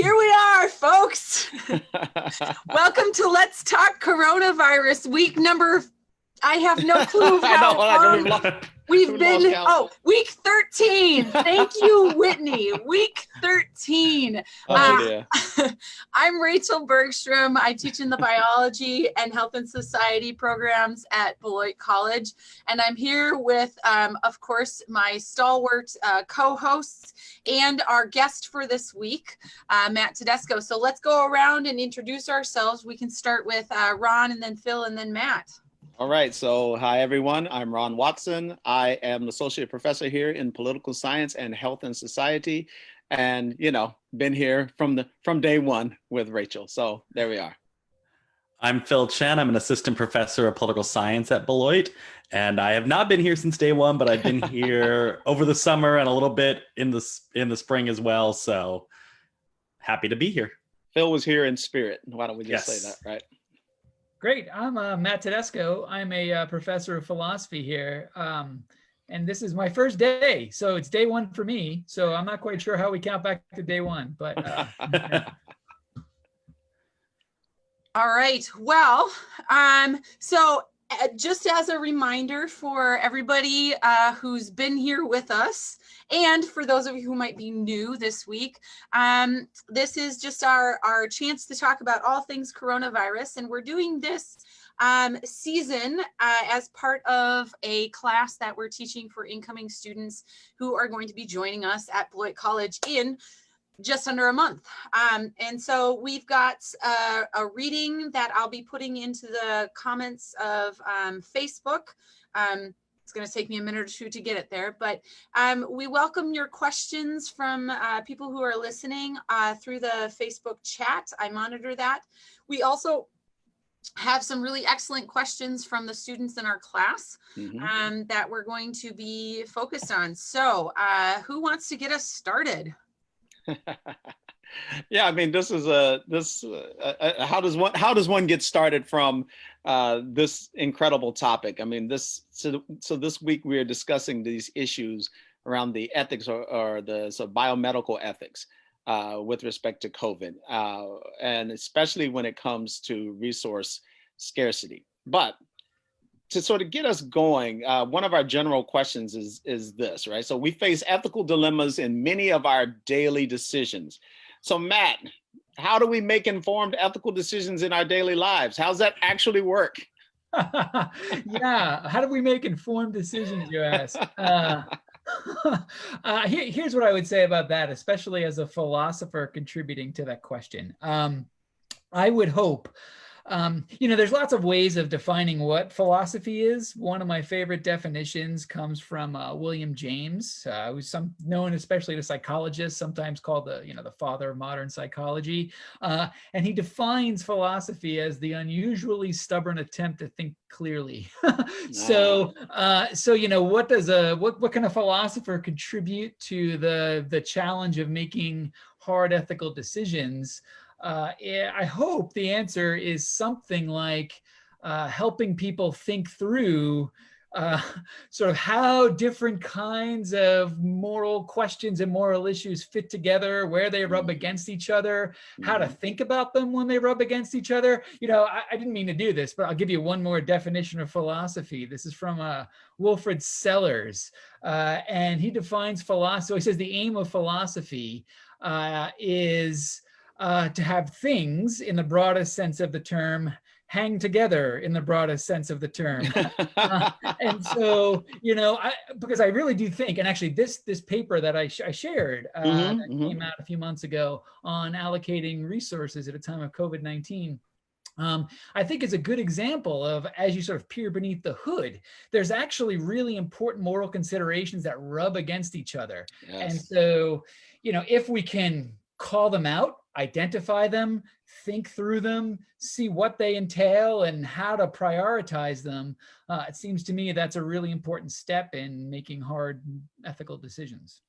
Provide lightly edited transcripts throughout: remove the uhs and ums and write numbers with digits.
Here we are, folks. Welcome to Let's Talk Coronavirus, week number, I have no clue how long we've been. Oh, week 13. Thank you, Whitney. Week 13. I'm Rachel Bergstrom. I teach in the biology and health and society programs at Beloit College. And I'm here with, of course, my stalwart co-hosts and our guest for this week, Matt Tedesco. So let's go around and introduce ourselves. We can start with Ron and then Phil and then Matt. All right. So hi, everyone. I'm Ron Watson. I am an associate professor here in political science and health and society. And, you know, been here from day one with Rachel. So there we are. I'm Phil Chen. I'm an assistant professor of political science at Beloit. And I have not been here since day one, but I've been here over the summer and a little bit in the spring as well. So happy to be here. Phil was here in spirit. Why don't we just say that, right? Great. I'm Matt Tedesco. I'm a professor of philosophy here. And this is my first day. So it's day one for me. So I'm not quite sure how we count back to day one, but. All right. Well, so just as a reminder for everybody who's been here with us, and for those of you who might be new this week, this is just our chance to talk about all things coronavirus. And we're doing this season as part of a class that we're teaching for incoming students who are going to be joining us at Beloit College in just under a month. And so we've got a reading that I'll be putting into the comments of Facebook. It's going to take me a minute or two to get it there, but we welcome your questions from people who are listening through the Facebook chat. I monitor that. We also have some really excellent questions from the students in our class that we're going to be focused on. So who wants to get us started? Yeah, I mean, this is how does one get started from this incredible topic? I mean, so this week we are discussing these issues around the ethics or the biomedical ethics with respect to COVID, and especially when it comes to resource scarcity. But to sort of get us going, one of our general questions is this, right? So we face ethical dilemmas in many of our daily decisions. So Matt, how do we make informed ethical decisions in our daily lives? How's that actually work? Yeah, how do we make informed decisions, you ask? Here's what I would say about that, especially as a philosopher contributing to that question. I would hope, there's lots of ways of defining what philosophy is. One of my favorite definitions comes from William James, who's known especially to psychologists, sometimes called the father of modern psychology. And he defines philosophy as the unusually stubborn attempt to think clearly. So what can a philosopher contribute to the challenge of making hard ethical decisions? I hope the answer is something like helping people think through sort of how different kinds of moral questions and moral issues fit together, where they rub against each other, how to think about them when they rub against each other. I didn't mean to do this, but I'll give you one more definition of philosophy. This is from Wilfrid Sellars, and he defines philosophy. He says the aim of philosophy is to have things, in the broadest sense of the term, hang together in the broadest sense of the term. And so, because I really do think, and actually this paper that I shared that came out a few months ago on allocating resources at a time of COVID-19, I think is a good example of, as you sort of peer beneath the hood, there's actually really important moral considerations that rub against each other. Yes. And so, if we can call them out, identify them, think through them, see what they entail and how to prioritize them, it seems to me that's a really important step in making hard ethical decisions.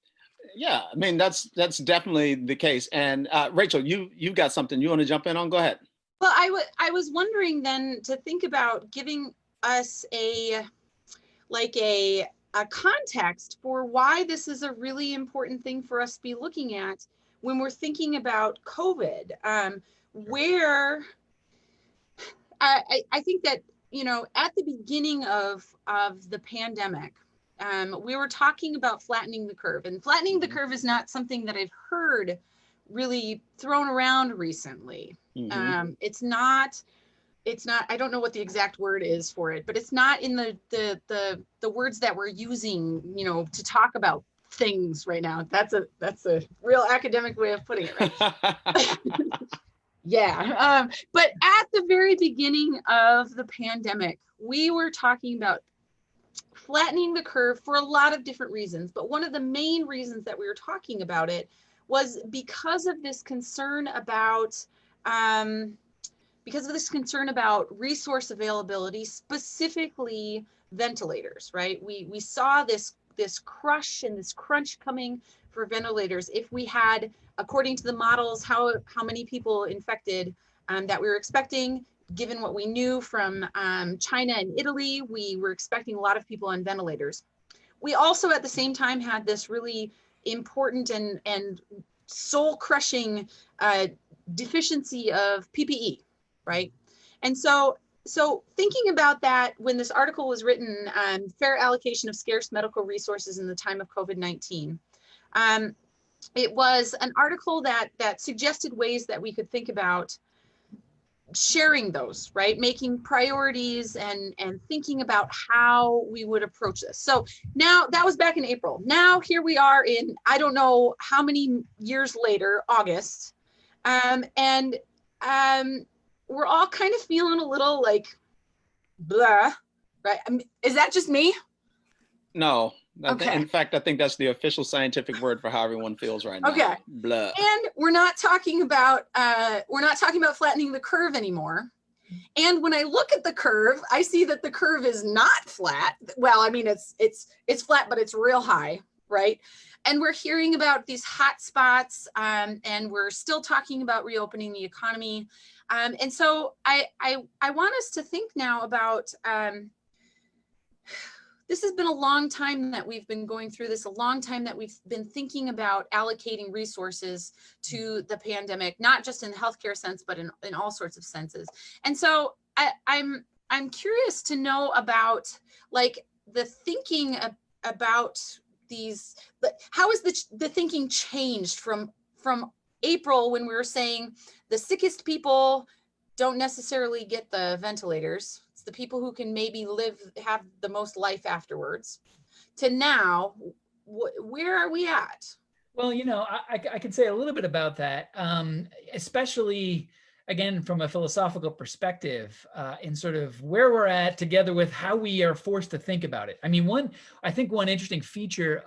Yeah, I mean, that's definitely the case. And Rachel, you've got something you want to jump in on? Go ahead. Well, I was wondering then to think about giving us a context for why this is a really important thing for us to be looking at when we're thinking about COVID, where I think that, you know, at the beginning of the pandemic, we were talking about flattening the curve, and flattening the curve is not something that I've heard really thrown around recently. It's not, I don't know what the exact word is for it, but it's not in the words that we're using, you know, to talk about things right now. That's a real academic way of putting it, right? Yeah. But at the very beginning of the pandemic, we were talking about flattening the curve for a lot of different reasons. But one of the main reasons that we were talking about it was because of this concern about resource availability, specifically ventilators, right? We saw this crush and this crunch coming for ventilators. If we had, according to the models, how many people infected that we were expecting, given what we knew from China and Italy, we were expecting a lot of people on ventilators. We also at the same time had this really important and soul-crushing deficiency of PPE, right? And so thinking about that, when this article was written, fair allocation of scarce medical resources in the time of COVID-19, it was an article that suggested ways that we could think about sharing those, right? Making priorities and thinking about how we would approach this. So now that was back in April. Now here we are in, I don't know how many years later, August. We're all kind of feeling a little like blah, right? I mean, is that just me? No. Okay. In fact, I think that's the official scientific word for how everyone feels right now. Okay. Blah. And we're not talking about flattening the curve anymore. And when I look at the curve, I see that the curve is not flat. Well, I mean, it's flat, but it's real high, right? And we're hearing about these hot spots, and we're still talking about reopening the economy. And so I want us to think now about, this has been a long time that we've been going through this, a long time that we've been thinking about allocating resources to the pandemic, not just in the healthcare sense, but in all sorts of senses. And so I'm curious to know about like the thinking about these, how is the thinking changed from April, when we were saying the sickest people don't necessarily get the ventilators, it's the people who can maybe have the most life afterwards, to now, where are we at? Well, you know, I can say a little bit about that, especially, again, from a philosophical perspective, in sort of where we're at together with how we are forced to think about it. I mean, I think one interesting feature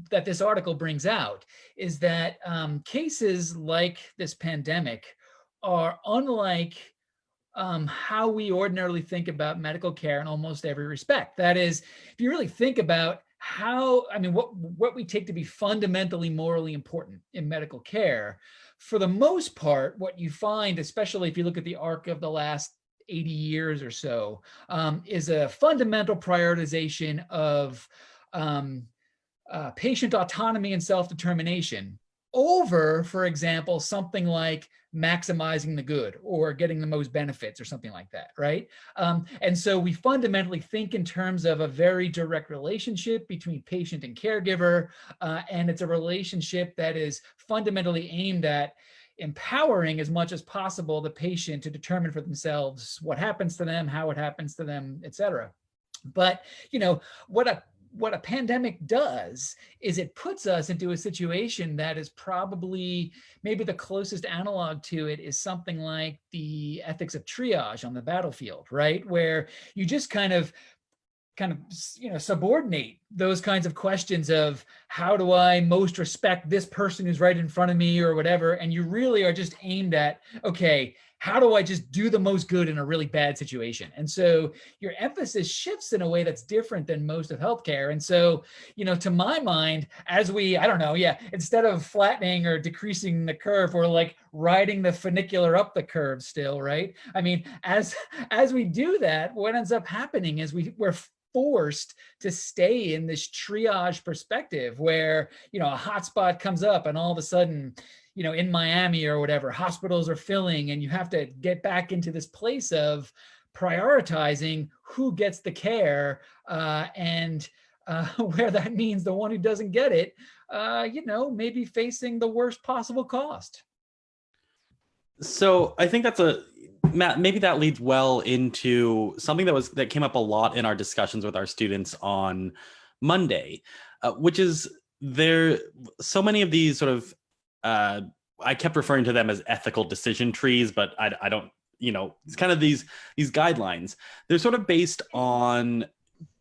that this article brings out is that cases like this pandemic are unlike how we ordinarily think about medical care in almost every respect. That is, if you really think about what we take to be fundamentally morally important in medical care, for the most part, what you find, especially if you look at the arc of the last 80 years or so, is a fundamental prioritization of patient autonomy and self-determination over, for example, something like maximizing the good or getting the most benefits or something like that, right? And so we fundamentally think in terms of a very direct relationship between patient and caregiver, and it's a relationship that is fundamentally aimed at empowering as much as possible the patient to determine for themselves what happens to them, how it happens to them, et cetera. But, you know, what a pandemic does is it puts us into a situation that is probably, maybe the closest analog to it is something like the ethics of triage on the battlefield, right? Where you just kind of, you know, subordinate those kinds of questions of how do I most respect this person who's right in front of me or whatever. And you really are just aimed at, okay, how do I just do the most good in a really bad situation? And so your emphasis shifts in a way that's different than most of healthcare. And so, to my mind, as we, I don't know, instead of flattening or decreasing the curve, we're like riding the funicular up the curve still, right? I mean, as we do that, what ends up happening is we're forced to stay in this triage perspective where, a hotspot comes up and all of a sudden, in Miami or whatever, hospitals are filling and you have to get back into this place of prioritizing who gets the care and where that means the one who doesn't get it, maybe facing the worst possible cost. So I think Matt, maybe that leads well into something that came up a lot in our discussions with our students on Monday, which is so many of these sort of, I kept referring to them as ethical decision trees, but I don't, it's kind of these guidelines. They're sort of based on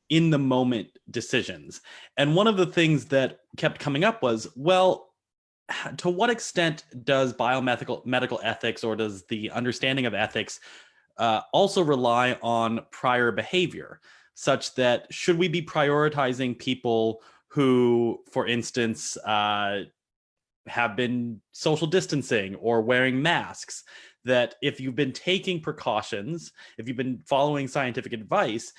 in the moment decisions. And one of the things that kept coming up was, well, to what extent does medical ethics, or does the understanding of ethics also rely on prior behavior, such that should we be prioritizing people who, for instance, have been social distancing or wearing masks, that if you've been taking precautions, if you've been following scientific advice,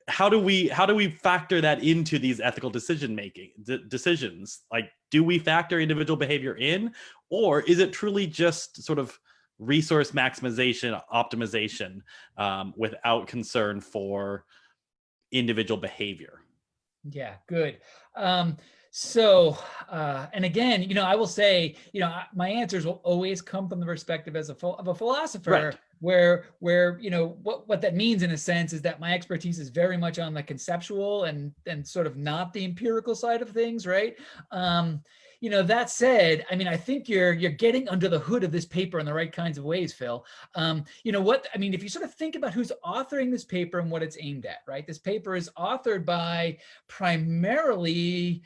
how do we factor that into these ethical decisions? Like, do we factor individual behavior in, or is it truly just sort of resource maximization, optimization, without concern for individual behavior? Yeah, good. So, and again, I will say, my answers will always come from the perspective of a philosopher, right, where what that means in a sense is that my expertise is very much on the conceptual and sort of not the empirical side of things, right? That said, I mean, I think you're getting under the hood of this paper in the right kinds of ways, Phil. If you sort of think about who's authoring this paper and what it's aimed at, right? This paper is authored by primarily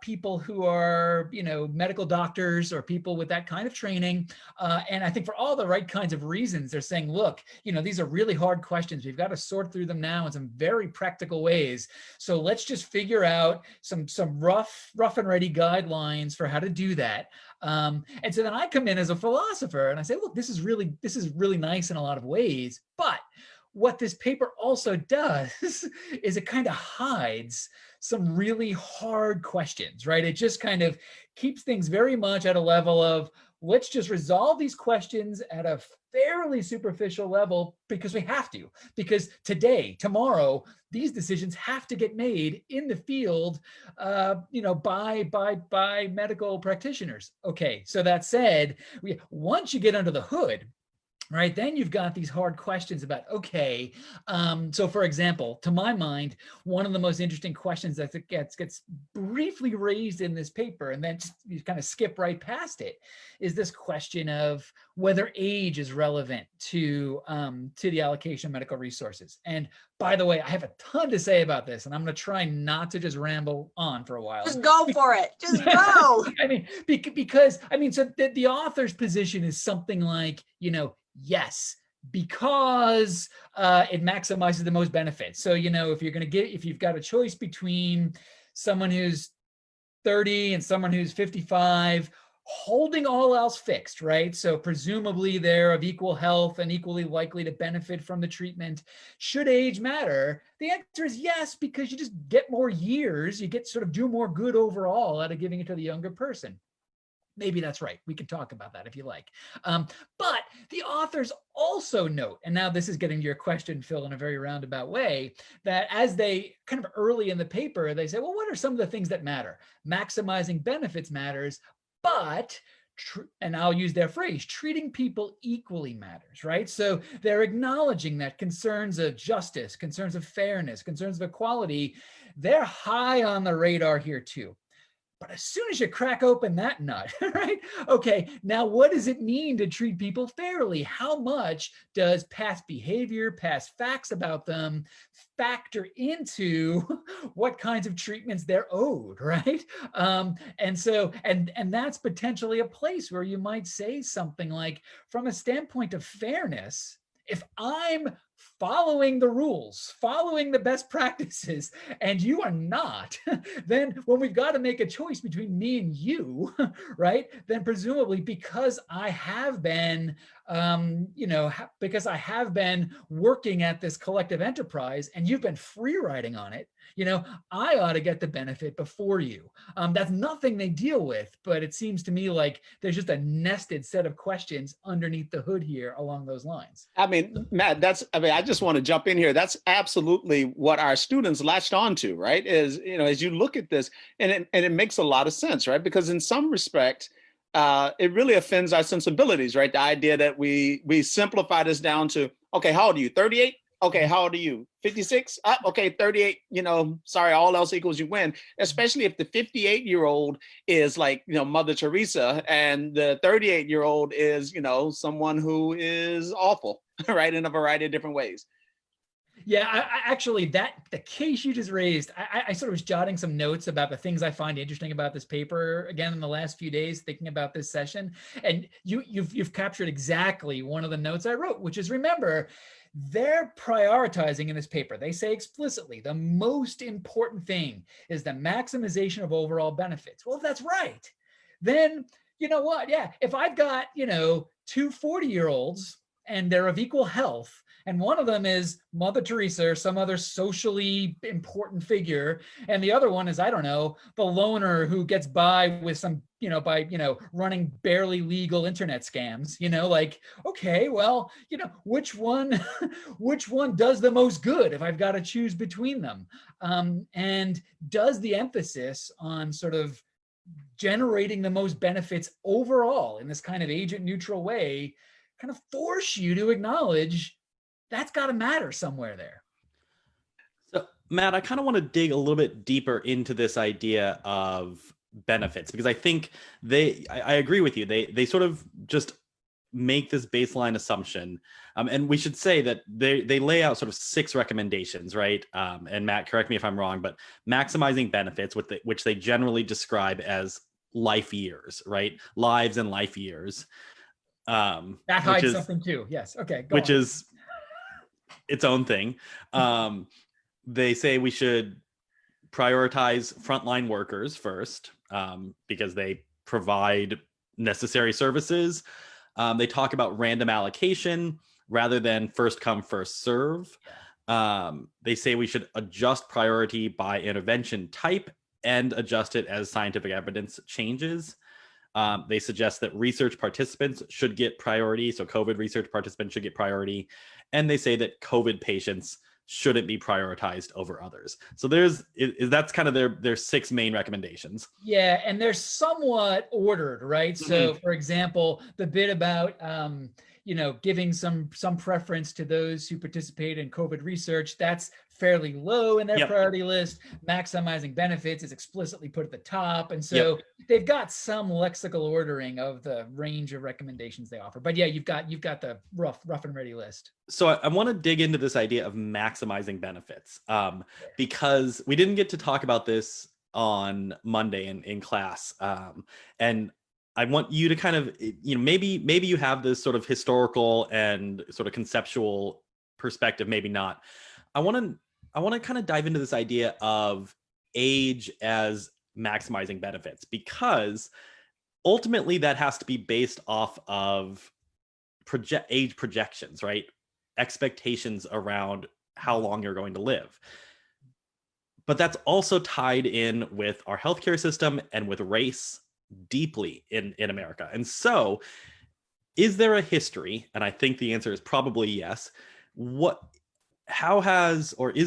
people who are, medical doctors or people with that kind of training. And I think for all the right kinds of reasons, they're saying, look, these are really hard questions. We've got to sort through them now in some very practical ways. So let's just figure out some rough and ready guidelines for how to do that. And so then I come in as a philosopher and I say, look, this is really nice in a lot of ways. But what this paper also does is it kind of hides some really hard questions, right? It just kind of keeps things very much at a level of, let's just resolve these questions at a fairly superficial level because we have to, because tomorrow, these decisions have to get made in the field, by medical practitioners. Okay, so that said, once you get under the hood, right, then you've got these hard questions about, okay, so for example, to my mind, one of the most interesting questions that gets briefly raised in this paper, and then you kind of skip right past it, is this question of whether age is relevant to the allocation of medical resources. And by the way, I have a ton to say about this, and I'm going to try not to just ramble on for a while. Just go for it. Just go. Because the author's position is something like, yes, because it maximizes the most benefits. So, if you've got a choice between someone who's 30 and someone who's 55, holding all else fixed, right? So presumably they're of equal health and equally likely to benefit from the treatment. Should age matter? The answer is yes, because you just get more years, you get sort of do more good overall out of giving it to the younger person. Maybe that's right. We can talk about that if you like. But the authors also note, and now this is getting to your question, Phil, in a very roundabout way, that as they kind of early in the paper, they say, well, what are some of the things that matter? Maximizing benefits matters, but and I'll use their phrase, treating people equally matters, right? So they're acknowledging that concerns of justice, concerns of fairness, concerns of equality, they're high on the radar here too. But as soon as you crack open that nut, right? Okay, now what does it mean to treat people fairly? How much does past behavior, past facts about them factor into what kinds of treatments they're owed, right? And that's potentially a place where you might say something like, from a standpoint of fairness, if I'm following the rules, following the best practices, and you are not, then when we've got to make a choice between me and you, right? Then presumably because I have been, because I have been working at this collective enterprise and you've been free riding on it, I ought to get the benefit before you. That's nothing they deal with, but it seems to me like there's just a nested set of questions underneath the hood here along those lines. I mean, Matt, I just want to jump in here. That's absolutely what our students latched onto, right? Is, as you look at this, and it makes a lot of sense, right? Because in some respect, it really offends our sensibilities, right? The idea that we simplify this down to, okay, how old are you? 38? Okay, how old are you? 56? Okay, 38, sorry, all else equals you win. Especially if the 58-year-old is like, Mother Teresa, and the 38-year-old is, someone who is awful, right? In a variety of different ways. Yeah, I actually, the case you just raised, I sort of was jotting some notes about the things I find interesting about this paper, again, in the last few days, thinking about this session. And you've captured exactly one of the notes I wrote, which is, remember, they're prioritizing in this paper. They say explicitly, the most important thing is the maximization of overall benefits. Well, if that's right, then you know what? Yeah, if I've got, two 40-year-olds and they're of equal health, and one of them is Mother Teresa or some other socially important figure, and the other one is, I don't know, the loner who gets by with some, by running barely legal internet scams, okay, well, which one does the most good if I've got to choose between them? And does the emphasis on sort of generating the most benefits overall in this kind of agent neutral way kind of force you to acknowledge that's got to matter somewhere there? So, Matt, I kind of want to dig a little bit deeper into this idea of benefits, because I think I agree with you. They sort of just make this baseline assumption. And we should say that they lay out sort of 6 recommendations, right? And Matt, correct me if I'm wrong, but maximizing benefits, which they generally describe as life years, right? Lives and life years. That hides something too. Yes. Okay. Which is its own thing. They say we should prioritize frontline workers first, because they provide necessary services. They talk about random allocation rather than first come, first serve. They say we should adjust priority by intervention type and adjust it as scientific evidence changes. They suggest that research participants should get priority. So COVID research participants should get priority. And they say that COVID patients shouldn't be prioritized over others. So that's kind of their 6 main recommendations. Yeah, and they're somewhat ordered, right? So for example, the bit about giving some preference to those who participate in COVID research, that's fairly low in their priority list. Maximizing benefits is explicitly put at the top. And so they've got some lexical ordering of the range of recommendations they offer. But yeah, you've got the rough and ready list. So I want to dig into this idea of maximizing benefits, because we didn't get to talk about this on Monday in class. And I want you to kind of, maybe you have this sort of historical and sort of conceptual perspective, maybe not. I want to kind of dive into this idea of age as maximizing benefits, because ultimately that has to be based off of age projections, right? Expectations around how long you're going to live. But that's also tied in with our healthcare system and with race deeply in America. And so is there a history? And I think the answer is probably yes. Is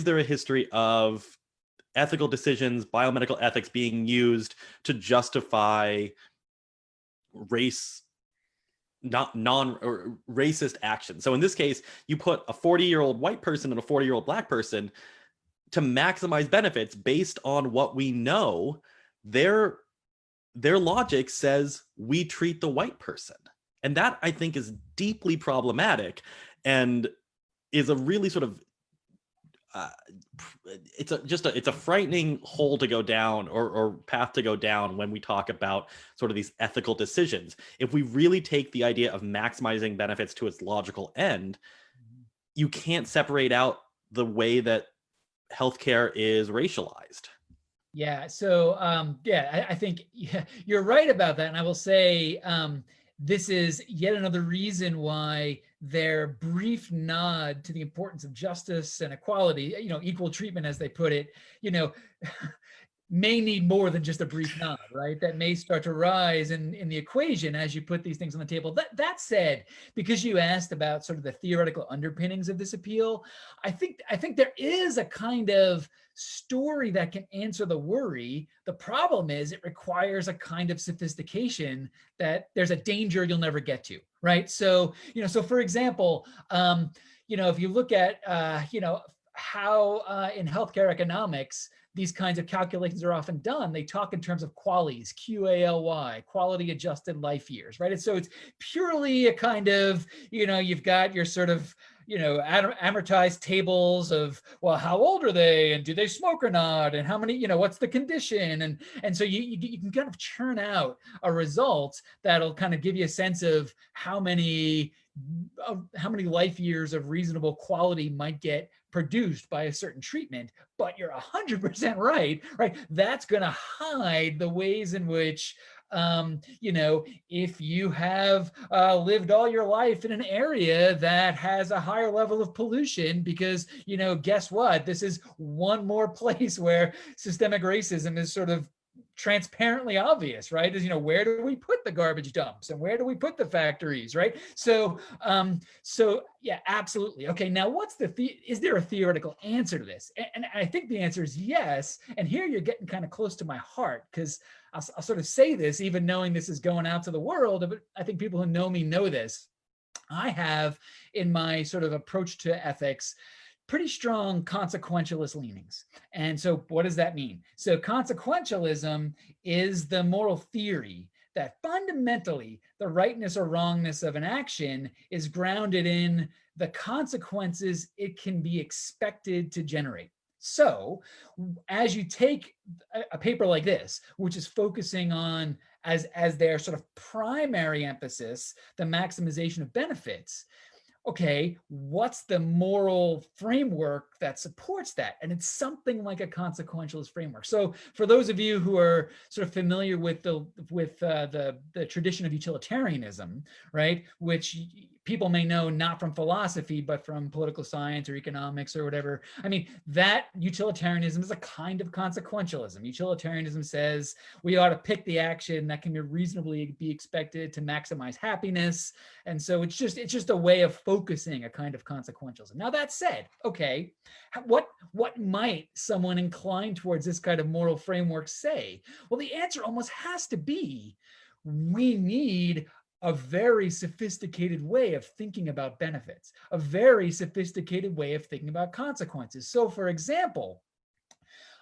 there a history of ethical decisions, biomedical ethics being used to justify racist action? So in this case, you put a 40-year-old white person and a 40-year-old black person to maximize benefits based on what we know. Their logic says we treat the white person. And that, I think, is deeply problematic and is a really sort of it's a frightening hole to go down, or path to go down, when we talk about sort of these ethical decisions. If we really take the idea of maximizing benefits to its logical end, you can't separate out the way that healthcare is racialized. Yeah. So, I think you're right about that. And I will say, this is yet another reason why their brief nod to the importance of justice and equality, equal treatment, as they put it, may need more than just a brief nod, right? That may start to rise in the equation as you put these things on the table. That said, because you asked about sort of the theoretical underpinnings of this appeal, I think there is a kind of story that can answer the worry. The problem is it requires a kind of sophistication that there's a danger you'll never get to, right? So, so for example, if you look at, how in healthcare economics, these kinds of calculations are often done, they talk in terms of QALYs, QALY, quality adjusted life years, right? And so it's purely a kind of, you've got your sort of, amortized tables of, well, how old are they, and do they smoke or not, and how many, what's the condition, and so you can kind of churn out a result that'll kind of give you a sense of how many life years of reasonable quality might get produced by a certain treatment. But you're 100% right? That's going to hide the ways in which, if you have lived all your life in an area that has a higher level of pollution, because, guess what? This is one more place where systemic racism is sort of transparently obvious, right? Is, where do we put the garbage dumps and where do we put the factories, right? So yeah, absolutely. Okay, now is there a theoretical answer to this? And I think the answer is yes. And here you're getting kind of close to my heart, because I'll sort of say this, even knowing this is going out to the world, but I think people who know me know this. I have, in my sort of approach to ethics, pretty strong consequentialist leanings. And so what does that mean? So consequentialism is the moral theory that fundamentally the rightness or wrongness of an action is grounded in the consequences it can be expected to generate. So as you take a paper like this, which is focusing on, as their sort of primary emphasis, the maximization of benefits, okay, what's the moral framework that supports that? And it's something like a consequentialist framework. So for those of you who are sort of familiar with the tradition of utilitarianism, right, which people may know not from philosophy, but from political science or economics or whatever. I mean, that utilitarianism is a kind of consequentialism. Utilitarianism says we ought to pick the action that can reasonably be expected to maximize happiness. And so it's just a way of focusing a kind of consequentialism. Now that said, okay, what might someone inclined towards this kind of moral framework say? Well, the answer almost has to be, we need a very sophisticated way of thinking about benefits, a very sophisticated way of thinking about consequences. So for example,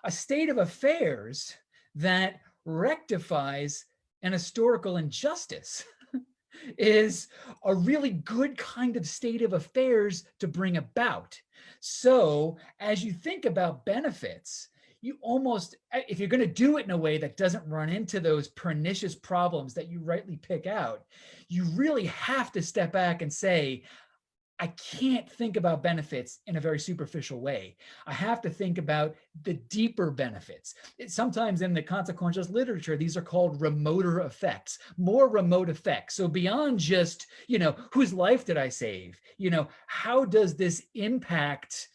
a state of affairs that rectifies an historical injustice is a really good kind of state of affairs to bring about. So as you think about benefits, you almost, if you're going to do it in a way that doesn't run into those pernicious problems that you rightly pick out, you really have to step back and say, I can't think about benefits in a very superficial way. I have to think about the deeper benefits. Sometimes in the consequentialist literature, these are called remoter effects, more remote effects. So beyond just, whose life did I save? How does this impact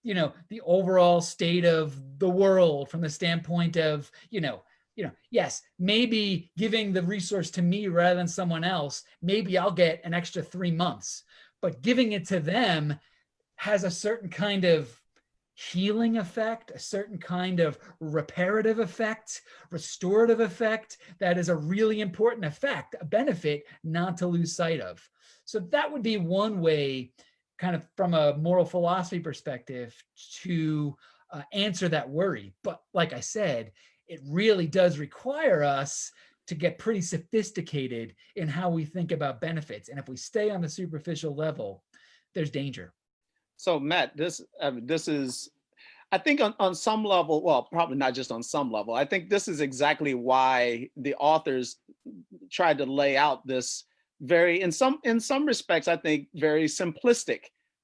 the overall state of the world from the standpoint of, yes, maybe giving the resource to me rather than someone else, maybe I'll get an extra 3 months, but giving it to them has a certain kind of healing effect, a certain kind of reparative effect, restorative effect, that is a really important effect, a benefit not to lose sight of. So that would be one way, kind of from a moral philosophy perspective, to answer that worry. But like I said, it really does require us to get pretty sophisticated in how we think about benefits. And if we stay on the superficial level, there's danger. So Matt, this is I think on some level, well, probably not just on some level, I think this is exactly why the authors tried to lay out this very, in some respects, I think, very simplistic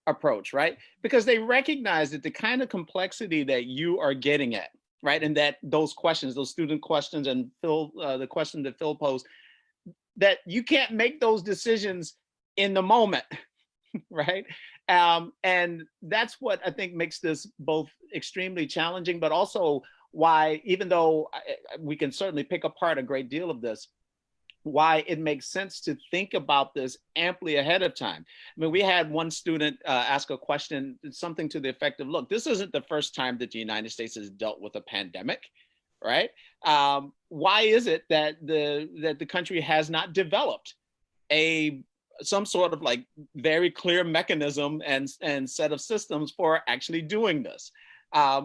approach, right? Because they recognize that the kind of complexity that you are getting at, right, and that those questions, those student questions, and Phil, the question that Phil posed, that you can't make those decisions in the moment, right? And that's what I think makes this both extremely challenging, but also why, even though we can certainly pick apart a great deal of this, why it makes sense to think about this amply ahead of time. I mean, we had one student ask a question, something to the effect of, look, this isn't the first time that the United States has dealt with a pandemic, right? Why is it that the country has not developed some sort of like very clear mechanism and set of systems for actually doing this?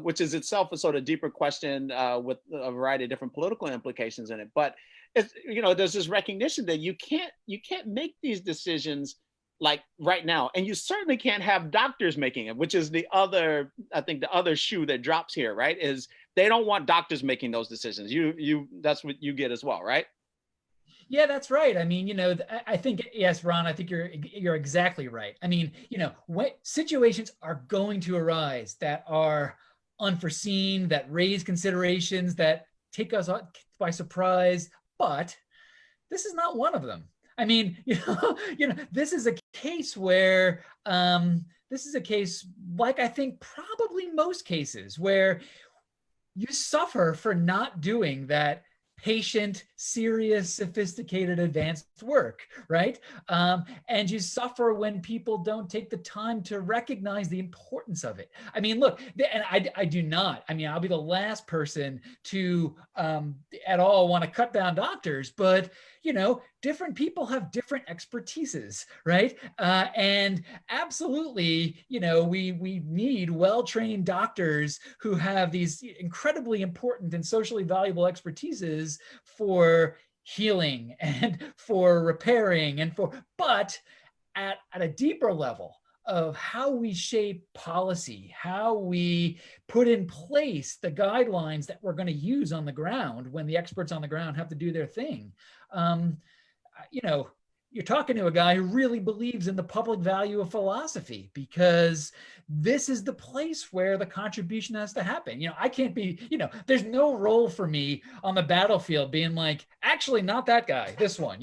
Which is itself a sort of deeper question with a variety of different political implications in it. But it's, there's this recognition that you can't make these decisions like right now, and you certainly can't have doctors making it, which is the other shoe that drops here, right? Is they don't want doctors making those decisions. That's what you get as well, right? Yeah, that's right. I mean, I think, yes, Ron, I think you're exactly right. I mean, when situations are going to arise that are unforeseen, that raise considerations, that take us by surprise, but this is not one of them. I mean, this is a case where, like I think probably most cases, where you suffer for not doing that patient, serious, sophisticated, advanced work, right? And you suffer when people don't take the time to recognize the importance of it. I mean, look, and I do not, I mean, I'll be the last person to at all want to cut down doctors, but different people have different expertises, right? And absolutely, we need well-trained doctors who have these incredibly important and socially valuable expertises for healing and for repairing but at a deeper level of how we shape policy, how we put in place the guidelines that we're going to use on the ground when the experts on the ground have to do their thing. You're talking to a guy who really believes in the public value of philosophy, because this is the place where the contribution has to happen. I can't be, there's no role for me on the battlefield being like, actually not that guy, this one,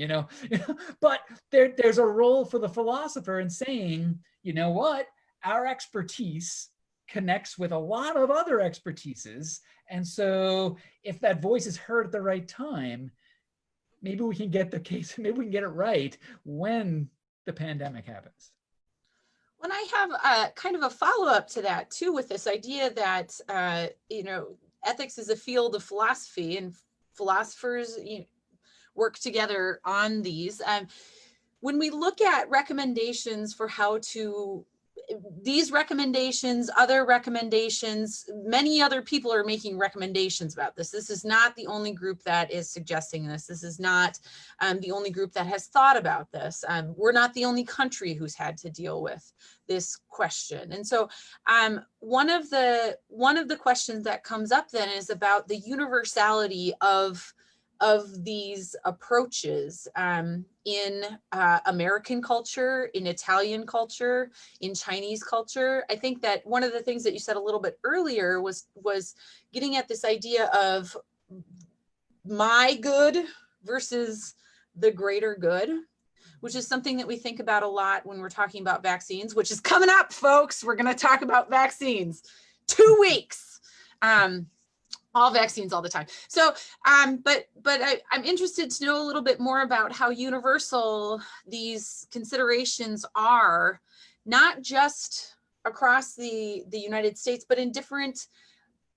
but there's a role for the philosopher in saying, you know what, our expertise connects with a lot of other expertises. And so if that voice is heard at the right time, maybe we can get it right when the pandemic happens. When I have kind of a follow-up to that too, with this idea that, ethics is a field of philosophy and philosophers work together on these. When we look at recommendations for how to, these recommendations, other recommendations, many other people are making recommendations about this. This is not the only group that is suggesting this. This is not the only group that has thought about this. We're not the only country who's had to deal with this question. And so one of the questions that comes up then is about the universality of these approaches in American culture, in Italian culture, in Chinese culture. I think that one of the things that you said a little bit earlier was getting at this idea of my good versus the greater good, which is something that we think about a lot when we're talking about vaccines, which is coming up, folks. We're going to talk about vaccines. 2 weeks. All vaccines all the time. So, but I'm interested to know a little bit more about how universal these considerations are, not just across the United States, but in different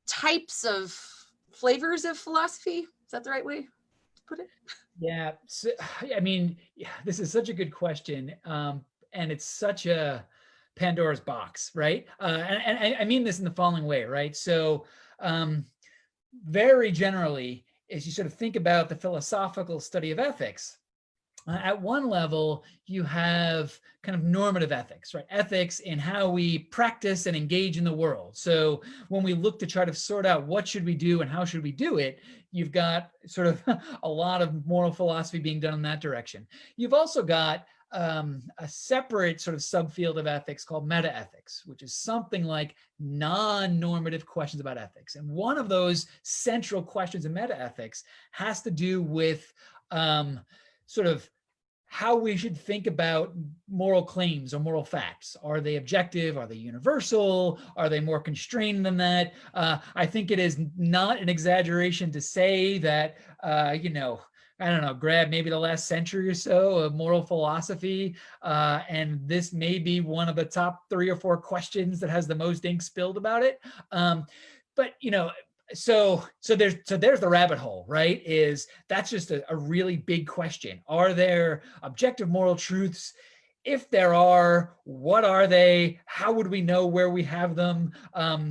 types of flavors of philosophy. Is that the right way to put it? Yeah. So, I mean, this is such a good question. And it's such a Pandora's box, right? And I mean this in the following way, right? So, very generally, as you sort of think about the philosophical study of ethics, At one level, you have kind of normative ethics, right? Ethics in how we practice and engage in the world. So when we look to try to sort out what should we do and how should we do it, you've got sort of a lot of moral philosophy being done in that direction. You've also got a separate sort of subfield of ethics called meta-ethics, which is something like non-normative questions about ethics. And one of those central questions in meta-ethics has to do with sort of how we should think about moral claims or moral facts. Are they objective? Are they universal? Are they more constrained than that? I think it is not an exaggeration to say that, you know, I don't know, grab maybe the last century or so of moral philosophy, and this may be one of the top 3 or 4 questions that has the most ink spilled about it. But you know, so there's the rabbit hole, right? That's just a really big question. Are there objective moral truths? If there are, what are they? How would we know where we have them?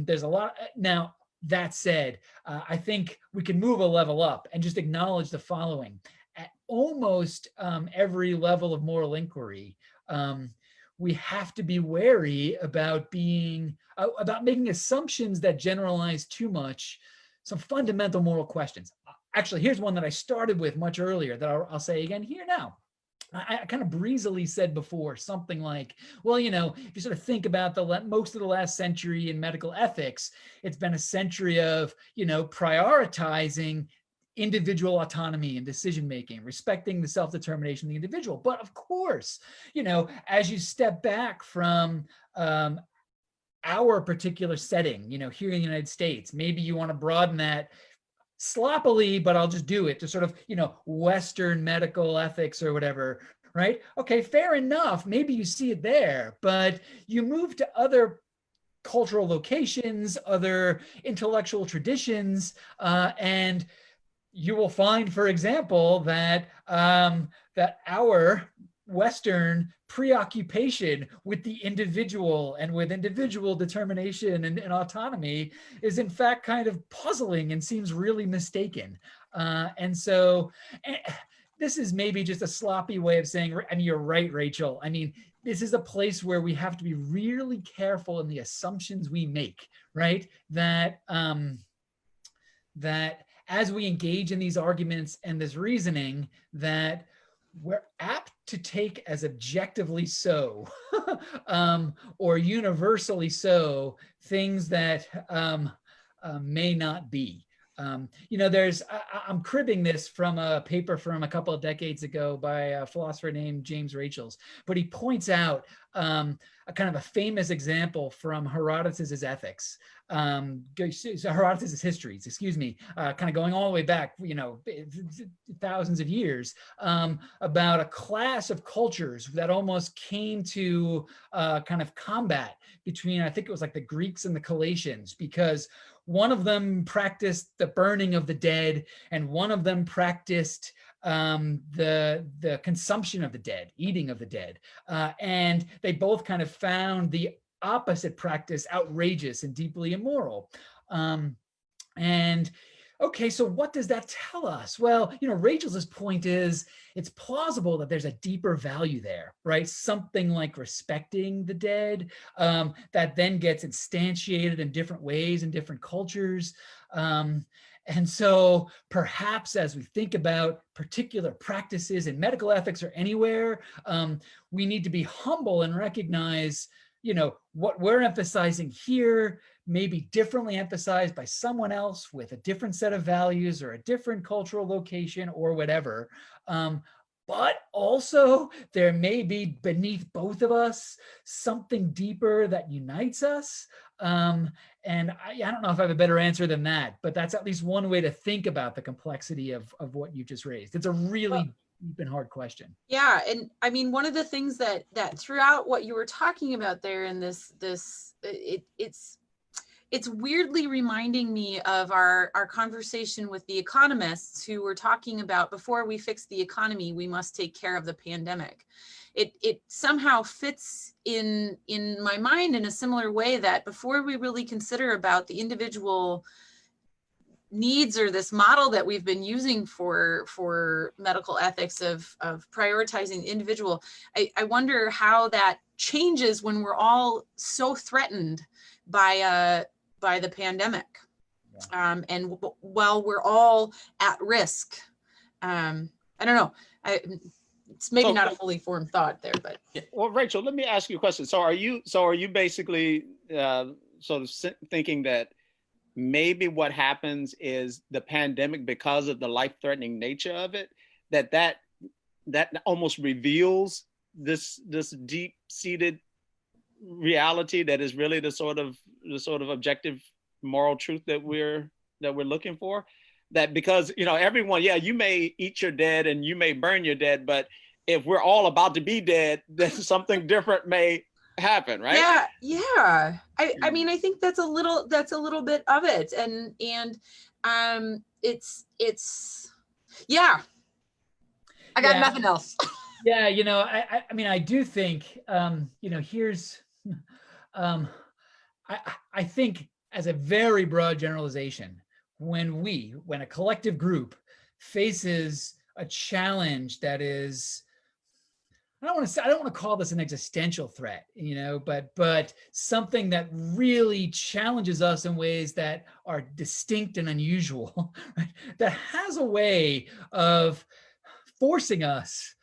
There's a lot. Now, that said, I think we can move a level up and just acknowledge the following. At almost every level of moral inquiry, we have to be wary about making assumptions that generalize too much some fundamental moral questions. Actually, here's one that I started with much earlier that I'll say again here now. I kind of breezily said before something like, well, you know, if you sort of think about most of the last century in medical ethics, it's been a century of, you know, prioritizing individual autonomy and decision-making, respecting the self-determination of the individual. But of course, you know, as you step back from our particular setting, you know, here in the United States, maybe you want to broaden that sloppily, but I'll just do it to sort of, you know, Western medical ethics or whatever, right? Okay, fair enough. Maybe you see it there, but you move to other cultural locations, other intellectual traditions, and you will find, for example, that that our Western preoccupation with the individual and with individual determination and autonomy is in fact kind of puzzling and seems really mistaken. And so this is maybe just a sloppy way of saying, I mean, you're right, Rachel. I mean, this is a place where we have to be really careful in the assumptions we make, right? That as we engage in these arguments and this reasoning, that we're apt to take as objectively so or universally so things that may not be. You know, I'm cribbing this from a paper from a couple of decades ago by a philosopher named James Rachels, but he points out a kind of a famous example from Herodotus's Ethics. Herodotus's Histories, excuse me, kind of going all the way back, you know, thousands of years, about a class of cultures that almost came to kind of combat between, I think it was like the Greeks and the Colossians, because one of them practiced the burning of the dead, and one of them practiced the consumption of the dead, eating of the dead. And they both kind of found the opposite practice outrageous and deeply immoral. And okay, so what does that tell us? Well, you know, Rachel's point is it's plausible that there's a deeper value there, right? Something like respecting the dead that then gets instantiated in different ways in different cultures. And so perhaps as we think about particular practices in medical ethics or anywhere, we need to be humble and recognize, you know, what we're emphasizing here may be differently emphasized by someone else with a different set of values or a different cultural location or whatever. But also there may be beneath both of us something deeper that unites us. And I don't know if I have a better answer than that, but that's at least one way to think about the complexity of what you just raised. It's a really deep and hard question. Yeah, and I mean, one of the things that throughout what you were talking about there in it's weirdly reminding me of our conversation with the economists who were talking about, before we fix the economy, we must take care of the pandemic. It somehow fits in my mind in a similar way, that before we really consider about the individual needs or this model that we've been using for medical ethics of prioritizing the individual, I wonder how that changes when we're all so threatened by the pandemic. Yeah. And while we're all at risk. I don't know. It's maybe not a fully formed thought there, but. Well, Rachel, let me ask you a question. So are you basically sort of thinking that maybe what happens is the pandemic, because of the life-threatening nature of it, that almost reveals this deep-seated reality that is really the sort of objective moral truth that we're looking for? That because, you know, everyone, yeah, you may eat your dead and you may burn your dead, but if we're all about to be dead, then something different may happen, right? Yeah. I mean, I think that's a little bit of it, and it's yeah. I got nothing else. Yeah, you know, I mean, I do think, you know, here's, I think as a very broad generalization, when a collective group faces a challenge that is, I don't want to call this an existential threat, you know, but something that really challenges us in ways that are distinct and unusual, right? That has a way of forcing us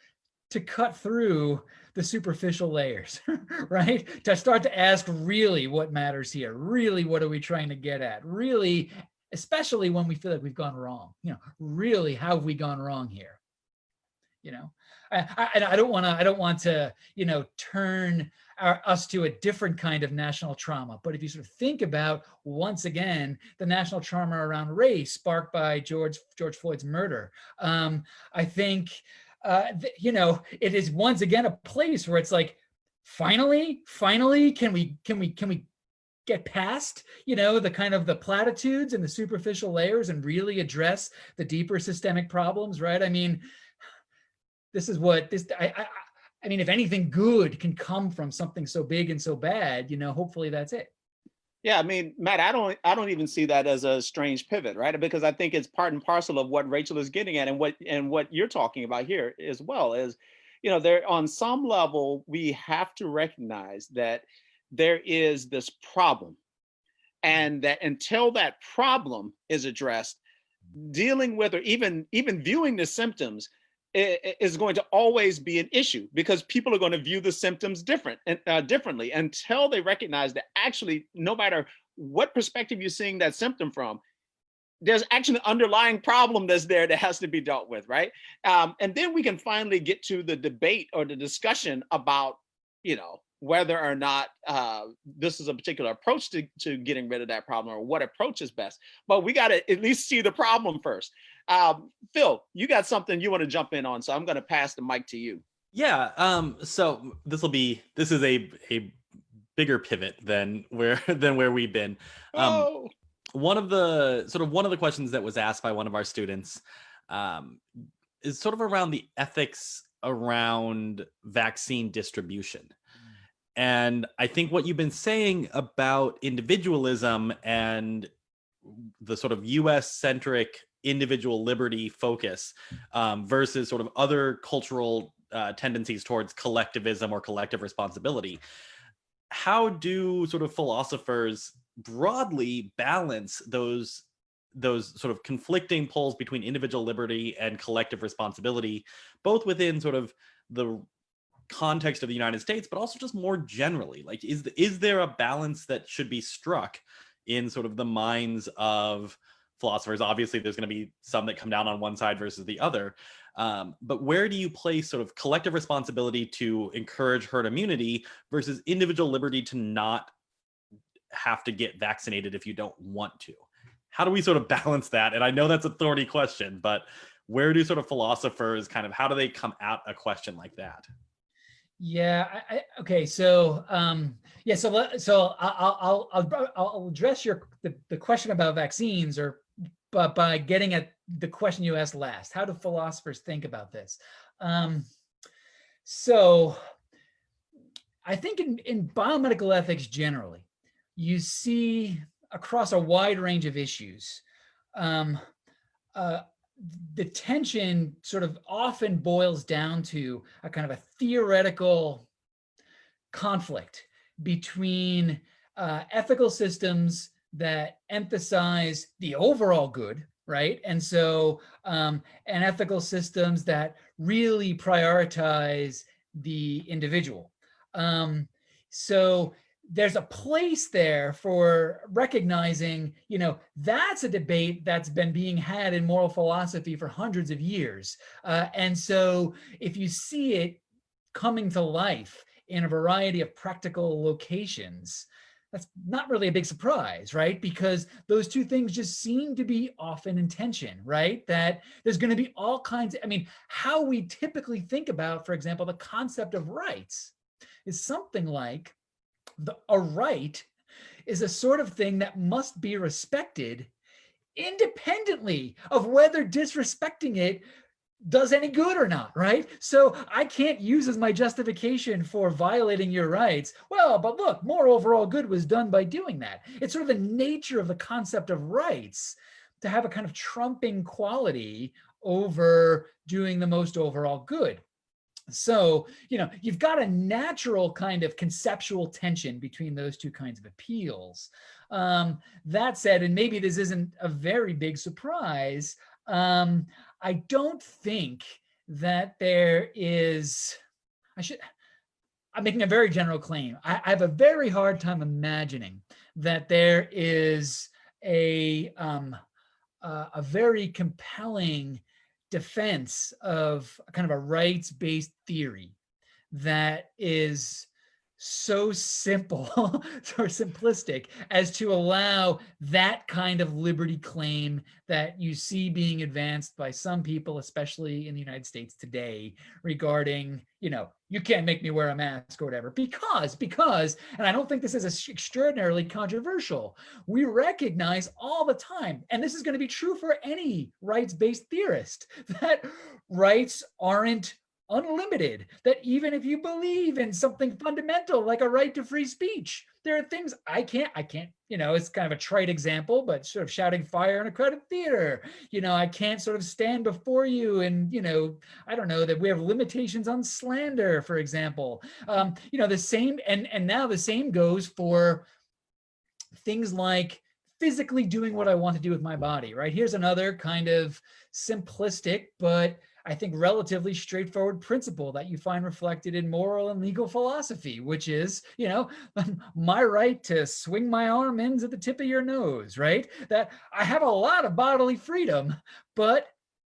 to cut through the superficial layers, right? To start to ask really what matters here, really what are we trying to get at, really, especially when we feel like we've gone wrong, you know, really how have we gone wrong here? You know, I don't want to, you know, turn us to a different kind of national trauma. But if you sort of think about, once again, the national trauma around race sparked by George Floyd's murder, I think, you know, it is once again a place where it's like, finally, can we get past, you know, the kind of the platitudes and the superficial layers and really address the deeper systemic problems, right? I mean, this is what this, I mean, if anything good can come from something so big and so bad, you know, hopefully that's it. Yeah, I mean, Matt, I don't even see that as a strange pivot, right? Because I think it's part and parcel of what Rachel is getting at, and what you're talking about here as well is, you know, there on some level we have to recognize that there is this problem, and that until that problem is addressed, dealing with or even viewing the symptoms is going to always be an issue, because people are going to view the symptoms differently until they recognize that actually, no matter what perspective you're seeing that symptom from, there's actually an underlying problem that's there that has to be dealt with, right? And then we can finally get to the debate or the discussion about, you know, whether or not this is a particular approach to getting rid of that problem, or what approach is best. But we got to at least see the problem first. Phil, you got something you want to jump in on, so I'm going to pass the mic to you. Yeah. So this is a bigger pivot than where we've been. One of the questions that was asked by one of our students is sort of around the ethics around vaccine distribution. And I think what you've been saying about individualism and the sort of US-centric individual liberty focus versus sort of other cultural tendencies towards collectivism or collective responsibility. How do sort of philosophers broadly balance those sort of conflicting poles between individual liberty and collective responsibility, both within sort of the context of the United States, but also just more generally? Like, is there a balance that should be struck in sort of the minds of philosophers? Obviously, there's going to be some that come down on one side versus the other. But where do you place sort of collective responsibility to encourage herd immunity versus individual liberty to not have to get vaccinated if you don't want to? How do we sort of balance that? And I know that's a thorny question, but where do sort of philosophers kind of, how do they come at a question like that? Yeah. Okay. So, so I'll address the question about vaccines, but by getting at the question you asked last. How do philosophers think about this? So I think in biomedical ethics generally, you see across a wide range of issues, um, uh, the tension sort of often boils down to a kind of a theoretical conflict between ethical systems that emphasize the overall good, right? And so, and ethical systems that really prioritize the individual. So there's a place there for recognizing, that's a debate that's been being had in moral philosophy for hundreds of years. And so if you see it coming to life in a variety of practical locations, that's not really a big surprise, right? Because those two things just seem to be often in tension, right? That there's going to be all kinds of, how we typically think about, for example, the concept of rights is something like a right is a sort of thing that must be respected independently of whether disrespecting it does any good or not, right? So I can't use as my justification for violating your rights, well, but look, more overall good was done by doing that. It's sort of the nature of the concept of rights to have a kind of trumping quality over doing the most overall good. So, you've got a natural kind of conceptual tension between those two kinds of appeals. That said, and maybe this isn't a very big surprise, I don't think that there is, I'm making a very general claim. I have a very hard time imagining that there is a very compelling defense of kind of a rights-based theory that is so simple or simplistic as to allow that kind of liberty claim that you see being advanced by some people, especially in the United States today, regarding, you can't make me wear a mask or whatever, because, and I don't think this is extraordinarily controversial, we recognize all the time, and this is going to be true for any rights-based theorist, that rights aren't unlimited, that even if you believe in something fundamental like a right to free speech, there are things I can't, it's kind of a trite example, but sort of shouting fire in a crowded theater, I can't sort of stand before you and, I don't know, that we have limitations on slander, for example. The same, and now the same goes for things like physically doing what I want to do with my body, right? Here's another kind of simplistic, but I think relatively straightforward principle that you find reflected in moral and legal philosophy, which is, my right to swing my arm ends at the tip of your nose, right? That I have a lot of bodily freedom, but